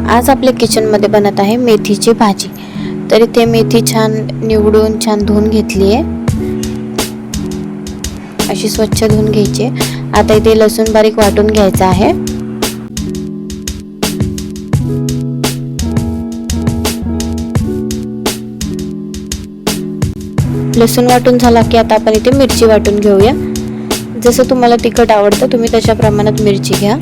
आज आपल्या किचनमध्ये बनत आहे मेथीची भाजी। तर इथे मेथी छान निवडून छान धुवून घेतली आहे, अशी स्वच्छ धुवून घ्यायची। आता इथे लसूण बारीक वाटून घ्यायचा आहे। लसूण वाटून झाला की आता आपण इथे मिरची वाटून घेऊया। जसं तुम्हाला तिखट आवडतं तुम्ही त्याच्या प्रमाणात मिरची घ्या।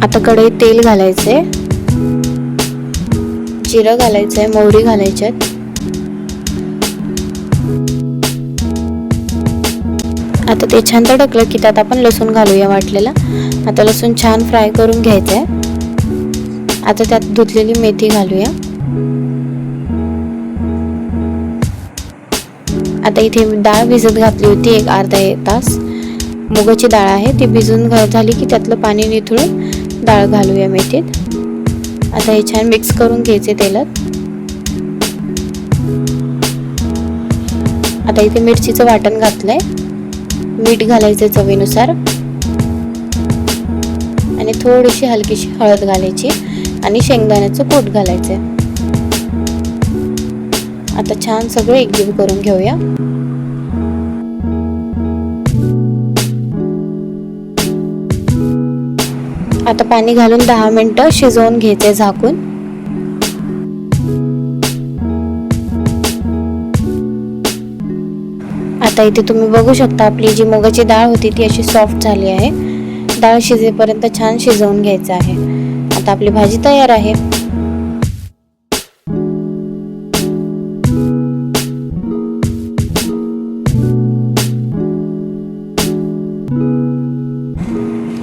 आता कढईत तेल घालायचंय, जिरं घालायचंय, मोहरी घालायची। आता ते छान तडकलं की त्यात आपण लसूण घालूया वाटलेला। आता लसूण छान फ्राय करून घ्यायचंय। आता त्यात धुतलेली मेथी घालूया। आता इथे डाळ भिजत घातली होती एक अर्धा तास, मुगाची डाळ आहे ती भिजून झाली की त्यातलं पाणी निथळून डाळ घालूया मेथीत। आता हे छान मिक्स करून घ्यायचे तेलात। आता इथे मिरचीचं वाटण घातलंय, मीठ घालायचं चवीनुसार आणि थोडीशी हलकीशी हळद घालायची आणि शेंगदाण्याचं कूट घालायचं। आता छान सगळं एकजीव करून घेऊया। आता पाणी घालून 10 मिनिटं शिजवून घ्यायचे झाकून। आता इथे तुम्ही बघू शकता आपली जी मुगाची डाळ होती ती अशी सॉफ्ट झाली आहे। डाळ शिजेपर्यंत छान शिजवून घ्यायचं आहे। आता आपली भाजी तयार आहे।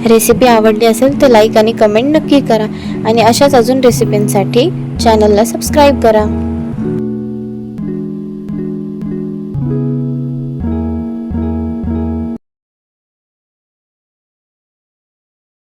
रेसिपी आवडली असेल तर लाईक आणि कमेंट नक्की करा आणि अशाच अजून रेसिपींसाठी चॅनलला सबस्क्राईब करा।